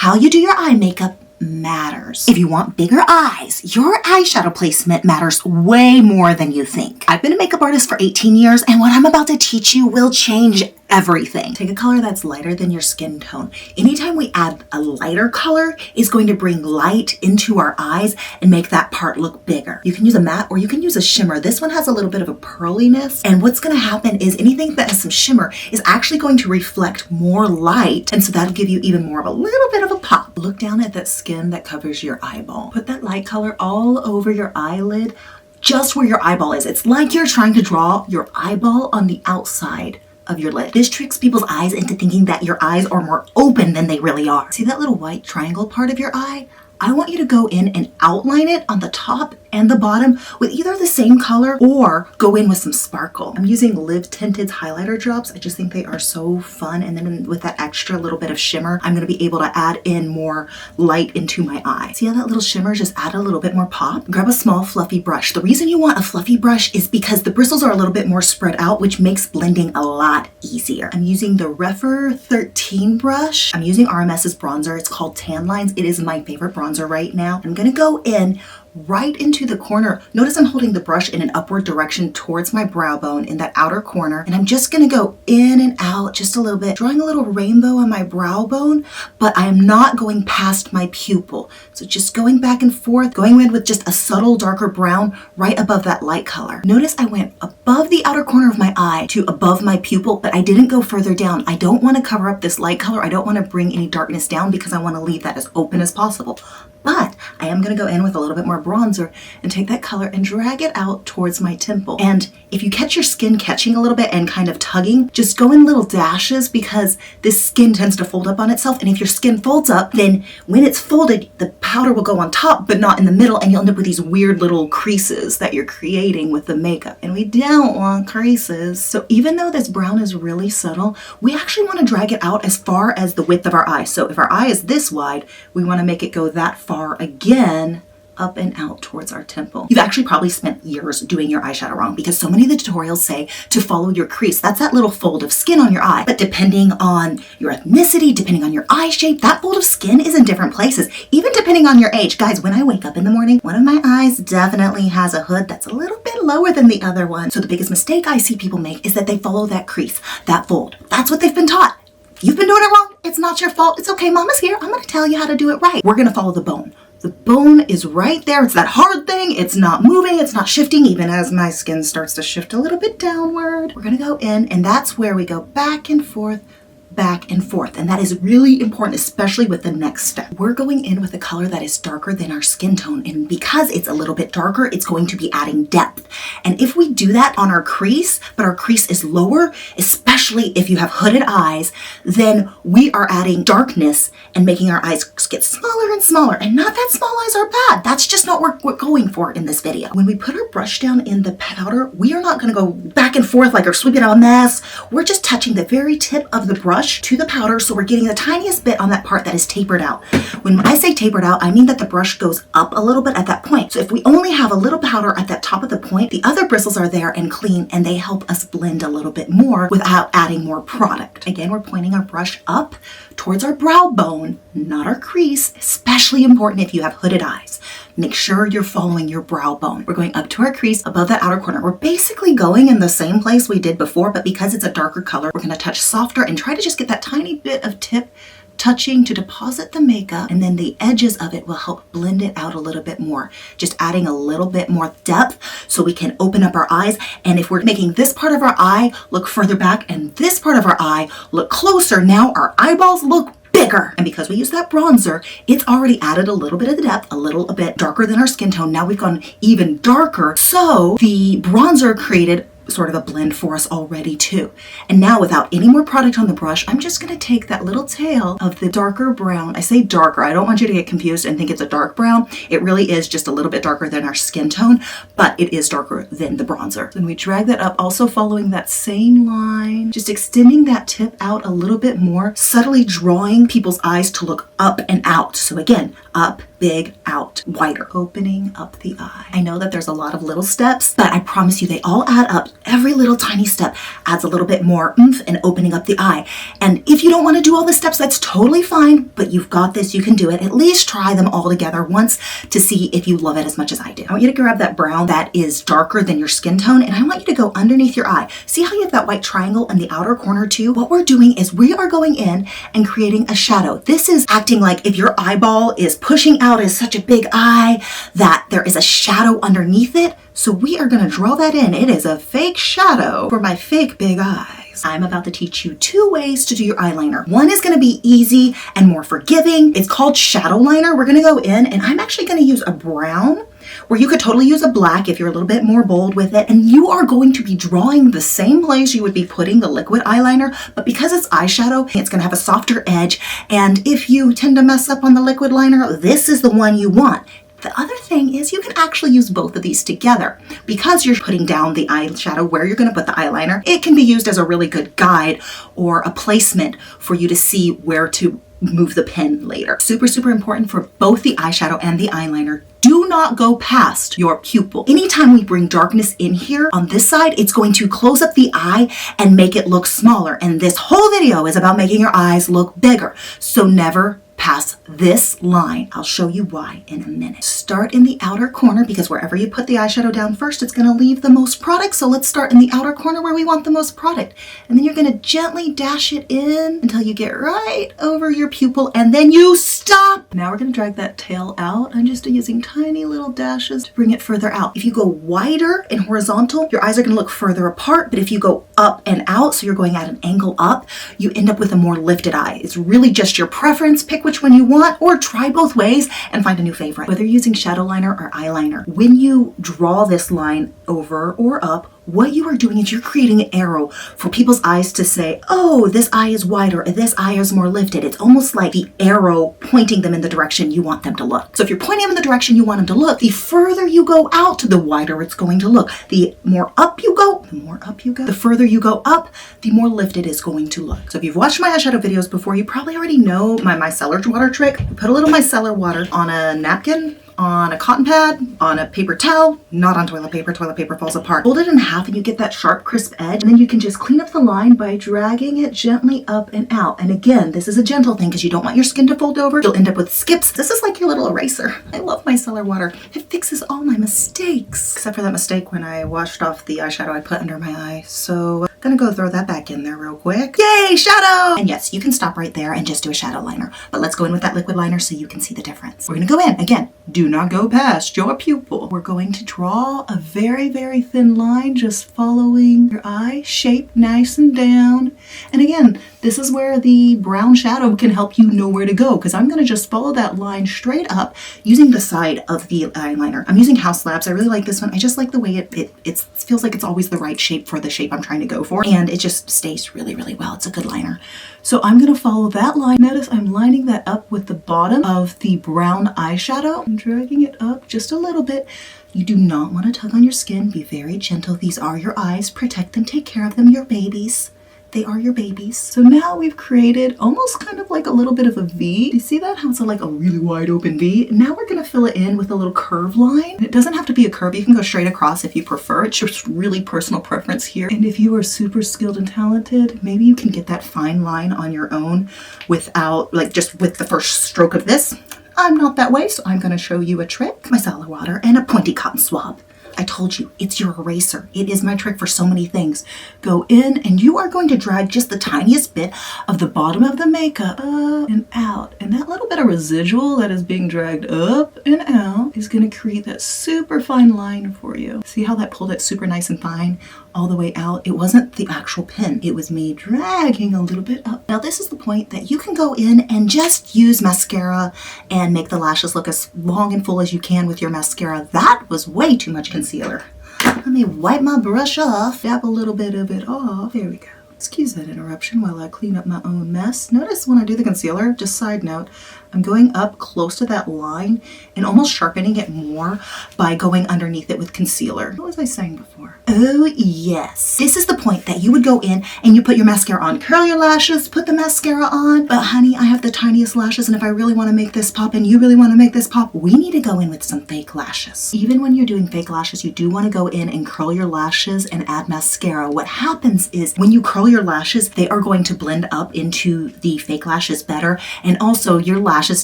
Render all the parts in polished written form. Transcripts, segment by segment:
how you do your eye makeup matters. If you want bigger eyes, your eyeshadow placement matters way more than you think. I've been a makeup artist for 18 years, and what I'm about to teach you will change everything. Take a color that's lighter than your skin tone. Anytime we add a lighter color, it's going to bring light into our eyes and make that part look bigger. You can use a matte or you can use a shimmer. This one has a little bit of a pearliness, and what's going to happen is anything that has some shimmer is actually going to reflect more light, and so that'll give you even more of a little bit of a pop. Look down at that skin that covers your eyeball. Put that light color all over your eyelid, just where your eyeball is. It's like you're trying to draw your eyeball on the outside of your lid. This tricks people's eyes into thinking that your eyes are more open than they really are. See that little white triangle part of your eye? I want you to go in and outline it on the top and the bottom with either the same color or go in with some sparkle. I'm using Live Tinted highlighter drops. I just think they are so fun. And then with that extra little bit of shimmer, I'm going to be able to add in more light into my eye. See how that little shimmer just added a little bit more pop? Grab a small fluffy brush. The reason you want a fluffy brush is because the bristles are a little bit more spread out, which makes blending a lot easier. I'm using the Refer 13 brush. I'm using RMS's bronzer. It's called Tan Lines. It is my favorite bronzer right now. I'm going to go in right into the corner. Notice I'm holding the brush in an upward direction towards my brow bone in that outer corner, and I'm just going to go in and out just a little bit, drawing a little rainbow on my brow bone, but I am not going past my pupil. So just going back and forth, going in with just a subtle darker brown right above that light color. Notice I went above the outer corner of my eye to above my pupil, but I didn't go further down. I don't want to cover up this light color. I don't want to bring any darkness down because I want to leave that as open as possible. But I am going to go in with a little bit more bronzer and take that color and drag it out towards my temple. And if you catch your skin catching a little bit and kind of tugging, just go in little dashes because this skin tends to fold up on itself. And if your skin folds up, then when it's folded, the powder will go on top, but not in the middle. And you'll end up with these weird little creases that you're creating with the makeup. And we don't want creases. So even though this brown is really subtle, we actually want to drag it out as far as the width of our eye. So if our eye is this wide, we want to make it go that far again, up and out towards our temple. You've actually probably spent years doing your eyeshadow wrong because so many of the tutorials say to follow your crease. That's that little fold of skin on your eye. But depending on your ethnicity, depending on your eye shape, that fold of skin is in different places. Even depending on your age. Guys, when I wake up in the morning, one of my eyes definitely has a hood that's a little bit lower than the other one. So the biggest mistake I see people make is that they follow that crease, that fold. That's what they've been taught. If you've been doing it wrong, it's not your fault. It's okay. Mama's here. I'm going to tell you how to do it right. We're going to follow the bone. The bone is right there. It's that hard thing. It's not moving. It's not shifting even as my skin starts to shift a little bit downward. We're going to go in, and that's where we go back and forth, back and forth. And that is really important, especially with the next step. We're going in with a color that is darker than our skin tone. And because it's a little bit darker, it's going to be adding depth. And if we do that on our crease, but our crease is lower, especially if you have hooded eyes, then we are adding darkness and making our eyes get smaller and smaller. And not that small eyes are bad. That's just not what we're going for in this video. When we put our brush down in the powder, we are not going to go back and forth like we're sweeping out a mess. We're just touching the very tip of the brush to the powder, so we're getting the tiniest bit on that part that is tapered out. When I say tapered out, I mean that the brush goes up a little bit at that point. So if we only have a little powder at that top of the point, the other bristles are there and clean, and they help us blend a little bit more without adding more product. Again, we're pointing our brush up towards our brow bone, not our crease, especially important if you have hooded eyes. Make sure you're following your brow bone. We're going up to our crease above that outer corner. We're basically going in the same place we did before, but because it's a darker color, we're going to touch softer and try to just get that tiny bit of tip touching to deposit the makeup, and then the edges of it will help blend it out a little bit more. Just adding a little bit more depth so we can open up our eyes. And if we're making this part of our eye look further back and this part of our eye look closer, now our eyeballs look bigger. And because we use that bronzer, it's already added a little bit of the depth, a little bit darker than our skin tone. Now we've gone even darker. So the bronzer created sort of a blend for us already too. And now without any more product on the brush, I'm just going to take that little tail of the darker brown. I say darker. I don't want you to get confused and think it's a dark brown. It really is just a little bit darker than our skin tone, but it is darker than the bronzer. Then we drag that up, also following that same line, just extending that tip out a little bit more, subtly drawing people's eyes to look up and out. So again, up, big, out, wider, opening up the eye. I know that there's a lot of little steps, but I promise you they all add up Every little tiny step adds a little bit more oomph and opening up the eye. And if you don't want to do all the steps, that's totally fine, but you've got this, you can do it. At least try them all together once to see if you love it as much as I do. I want you to grab that brown that is darker than your skin tone, and I want you to go underneath your eye. See how you have that white triangle in the outer corner too? What we're doing is we are going in and creating a shadow. This is acting like if your eyeball is pushing out as such a big eye that there is a shadow underneath it. So we are going to draw that in. It is a fake shadow for my fake big eyes. I'm about to teach you 2 ways to do your eyeliner. One is going to be easy and more forgiving. It's called shadow liner. We're going to go in and I'm actually going to use a brown, where you could totally use a black if you're a little bit more bold with it. And you are going to be drawing the same place you would be putting the liquid eyeliner, but because it's eyeshadow, it's going to have a softer edge. And if you tend to mess up on the liquid liner, this is the one you want. The other thing is you can actually use both of these together. Because you're putting down the eyeshadow where you're going to put the eyeliner, it can be used as a really good guide or a placement for you to see where to move the pen later. Super, super important for both the eyeshadow and the eyeliner. Do not go past your pupil. Anytime we bring darkness in here on this side, it's going to close up the eye and make it look smaller. And this whole video is about making your eyes look bigger. So never pass this line. I'll show you why in a minute. Start in the outer corner because wherever you put the eyeshadow down first, it's going to leave the most product. So let's start in the outer corner where we want the most product. And then you're going to gently dash it in until you get right over your pupil and then you stop. Now we're going to drag that tail out. I'm just using tiny little dashes to bring it further out. If you go wider and horizontal, your eyes are going to look further apart. But if you go up and out, so you're going at an angle up, you end up with a more lifted eye. It's really just your preference. Pick which one you want or try both ways and find a new favorite. Whether you're using shadow liner or eyeliner, when you draw this line over or up, what you are doing is you're creating an arrow for people's eyes to say, oh, this eye is wider, or this eye is more lifted. It's almost like the arrow pointing them in the direction you want them to look. So if you're pointing them in the direction you want them to look, the further you go out, the wider it's going to look. The more up you go, the more up you go. The further you go up, the more lifted it's going to look. So if you've watched my eyeshadow videos before, you probably already know my micellar water trick. Put a little micellar water on a napkin, on a cotton pad, on a paper towel, not on toilet paper. Toilet paper falls apart. Fold it in half and you get that sharp, crisp edge. And then you can just clean up the line by dragging it gently up and out. And again, this is a gentle thing because you don't want your skin to fold over. You'll end up with skips. This is like your little eraser. I love micellar water. It fixes all my mistakes. Except for that mistake when I washed off the eyeshadow I put under my eye. So I'm gonna go throw that back in there real quick. Yay, shadow! And yes, you can stop right there and just do a shadow liner. But let's go in with that liquid liner so you can see the difference. We're gonna go in. Again, do not go past your pupil. We're going to draw a very, very thin line, just following your eye shape nice and down. And again, this is where the brown shadow can help you know where to go because I'm going to just follow that line straight up using the side of the eyeliner. I'm using House Labs. I really like this one. I just like the way it feels like it's always the right shape for the shape I'm trying to go for. And it just stays really, really well. It's a good liner. So I'm going to follow that line. Notice I'm lining that up with the bottom of the brown eyeshadow. I'm dragging it up just a little bit. You do not want to tug on your skin. Be very gentle. These are your eyes. Protect them. Take care of them. Your babies. They are your babies. So now we've created almost kind of like a little bit of a V. Do you see that? How it's like a really wide open V. Now we're going to fill it in with a little curve line. It doesn't have to be a curve. You can go straight across if you prefer. It's just really personal preference here. And if you are super skilled and talented, maybe you can get that fine line on your own without, like just with the first stroke of this. I'm not that way, so I'm going to show you a trick. Micellar water and a pointy cotton swab. I told you, it's your eraser. It is my trick for so many things. Go in and you are going to drag just the tiniest bit of the bottom of the makeup up and out. And that little bit of residual that is being dragged up and out is going to create that super fine line for you. See how that pulled it super nice and fine all the way out? It wasn't the actual pin. It was me dragging a little bit up. Now this is the point that you can go in and just use mascara and make the lashes look as long and full as you can with your mascara. That was way too much concealer. Let me wipe my brush off, dab a little bit of it off. There we go. Excuse that interruption while I clean up my own mess. Notice when I do the concealer, just side note, I'm going up close to that line and almost sharpening it more by going underneath it with concealer. What was I saying before? Oh yes. This is the point that you would go in and you put your mascara on. Curl your lashes, put the mascara on. But honey, I have the tiniest lashes, and if I really want to make this pop and you really want to make this pop, we need to go in with some fake lashes. Even when you're doing fake lashes, you do want to go in and curl your lashes and add mascara. What happens is when you curl your lashes, they are going to blend up into the fake lashes better. And also your lashes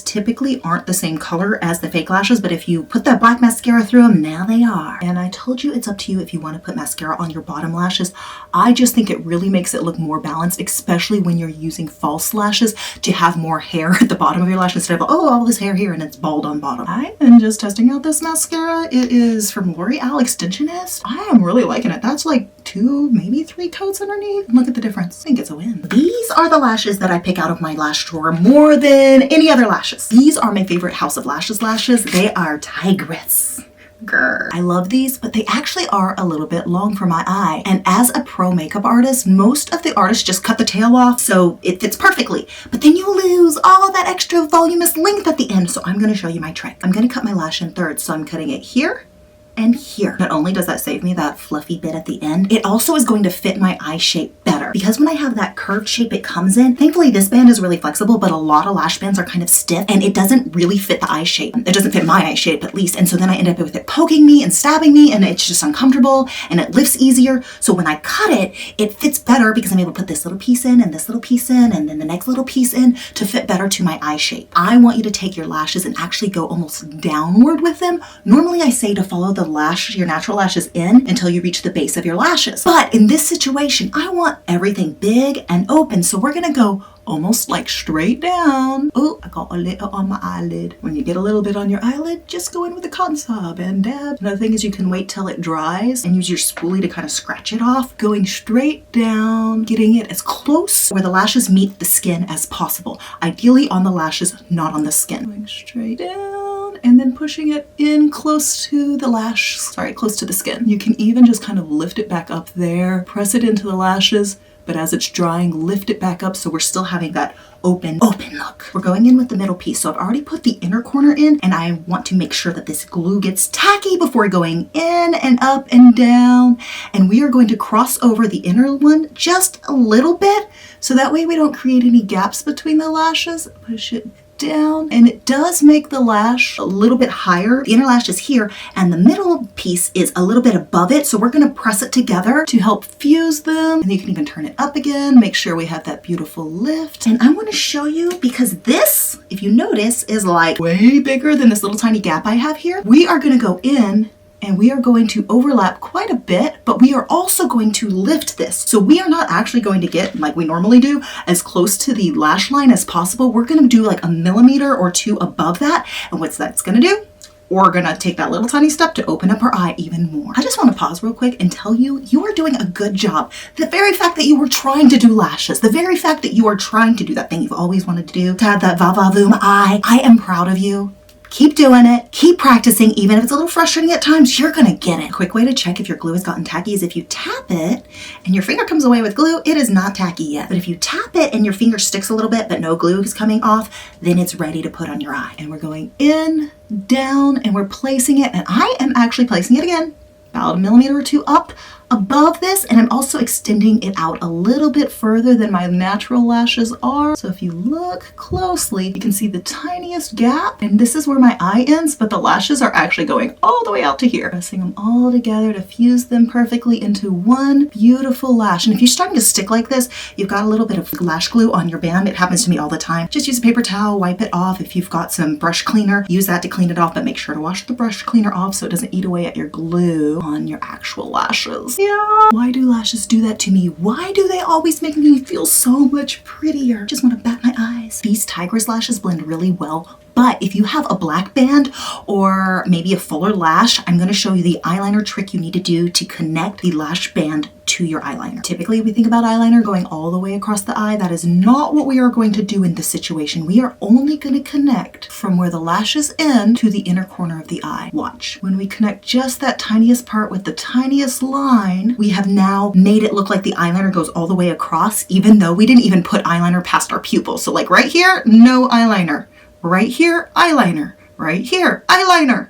typically aren't the same color as the fake lashes, but if you put that black mascara through them, now they are. And I told you it's up to you if you want to put mascara on your bottom lashes. I just think it really makes it look more balanced, especially when you're using false lashes, to have more hair at the bottom of your lash instead of, oh, all this hair here and it's bald on bottom. I am just testing out this mascara. It is from L'Oreal Extensionist. I am really liking it. That's like 2, maybe 3 coats underneath. Look at the difference. I think it's a win. These are the lashes that I pick out of my lash drawer more than any other lashes. These are my favorite House of Lashes lashes. They are Tigress. Grr. I love these, but they actually are a little bit long for my eye. And as a pro makeup artist, most of the artists just cut the tail off so it fits perfectly. But then you lose all that extra voluminous length at the end. So I'm going to show you my trick. I'm going to cut my lash in thirds. So I'm cutting it here and here. Not only does that save me that fluffy bit at the end, it also is going to fit my eye shape better. Because when I have that curved shape it comes in, thankfully this band is really flexible, but a lot of lash bands are kind of stiff and it doesn't really fit the eye shape. It doesn't fit my eye shape at least. And so then I end up with it poking me and stabbing me and it's just uncomfortable and it lifts easier. So when I cut it, it fits better because I'm able to put this little piece in and this little piece in and then the next little piece in to fit better to my eye shape. I want you to take your lashes and actually go almost downward with them. Normally I say to follow the your natural lashes in until you reach the base of your lashes. But in this situation, I want everything big and open. So we're gonna go almost like straight down. Oh, I got a little on my eyelid. When you get a little bit on your eyelid, just go in with a cotton swab and dab. Another thing is you can wait till it dries and use your spoolie to kind of scratch it off. Going straight down, getting it as close where the lashes meet the skin as possible. Ideally on the lashes, not on the skin. Going straight down and then pushing it in close to the lash, close to the skin. You can even just kind of lift it back up there, press it into the lashes, but as it's drying, lift it back up so we're still having that open look. We're going in with the middle piece. So I've already put the inner corner in and I want to make sure that this glue gets tacky before going in and up and down. And we are going to cross over the inner one just a little bit so that way we don't create any gaps between the lashes. Push it down and it does make the lash a little bit higher. The inner lash is here and the middle piece is a little bit above it, so we're going to press it together to help fuse them. And you can even turn it up again, make sure we have that beautiful lift. And I want to show you, because this, if you notice, is like way bigger than this little tiny gap I have here. We are going to go in and we are going to overlap quite a bit, but we are also going to lift this. So we are not actually going to get, like we normally do, as close to the lash line as possible. We're gonna do like 1 millimeter or 2 above that. And what's that's gonna do? We're gonna take that little tiny step to open up our eye even more. I just wanna pause real quick and tell you, you are doing a good job. The very fact that you were trying to do lashes, the very fact that you are trying to do that thing you've always wanted to do, to have that va-va-voom eye, I am proud of you. Keep doing it, keep practicing, even if it's a little frustrating at times, you're gonna get it. A quick way to check if your glue has gotten tacky is if you tap it and your finger comes away with glue, it is not tacky yet. But if you tap it and your finger sticks a little bit, but no glue is coming off, then it's ready to put on your eye. And we're going in, down, and we're placing it, and I am actually placing it again, about 1 millimeter or 2 up above this, and I'm also extending it out a little bit further than my natural lashes are. So if you look closely, you can see the tiniest gap, and this is where my eye ends, but the lashes are actually going all the way out to here. Pressing them all together to fuse them perfectly into one beautiful lash. And if you're starting to stick like this, you've got a little bit of lash glue on your band. It happens to me all the time. Just use a paper towel, wipe it off. If you've got some brush cleaner, use that to clean it off, but make sure to wash the brush cleaner off so it doesn't eat away at your glue on your actual lashes. Yeah. Why do lashes do that to me? Why do they always make me feel so much prettier? Just want to bat my eyes. These Tigress lashes blend really well. But if you have a black band or maybe a fuller lash, I'm going to show you the eyeliner trick you need to do to connect the lash band to your eyeliner. Typically, we think about eyeliner going all the way across the eye. That is not what we are going to do in this situation. We are only going to connect from where the lashes end to the inner corner of the eye. Watch. When we connect just that tiniest part with the tiniest line, we have now made it look like the eyeliner goes all the way across, even though we didn't even put eyeliner past our pupil. So like right here, no eyeliner. right here, eyeliner, right here, eyeliner.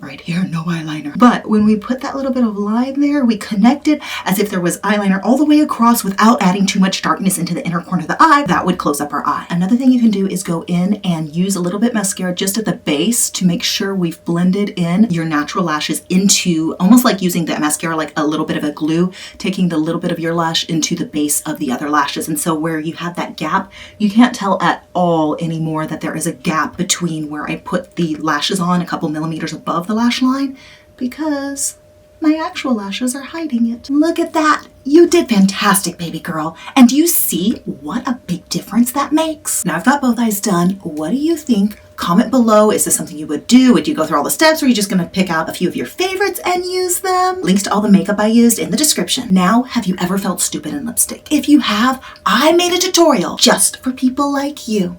Right here, no eyeliner. But when we put that little bit of line there, we connect it as if there was eyeliner all the way across without adding too much darkness into the inner corner of the eye. That would close up our eye. Another thing you can do is go in and use a little bit mascara just at the base to make sure we've blended in your natural lashes into, almost like using the mascara like a little bit of a glue, taking the little bit of your lash into the base of the other lashes. And so where you have that gap, you can't tell at all anymore that there is a gap between where I put the lashes on a couple millimeters above the lash line, because my actual lashes are hiding it. Look at that. You did fantastic, baby girl. And do you see what a big difference that makes? Now I've got both eyes done. What do you think? Comment below. Is this something you would do? Would you go through all the steps, or are you just going to pick out a few of your favorites and use them? Links to all the makeup I used in the description. Now, have you ever felt stupid in lipstick? If you have, I made a tutorial just for people like you.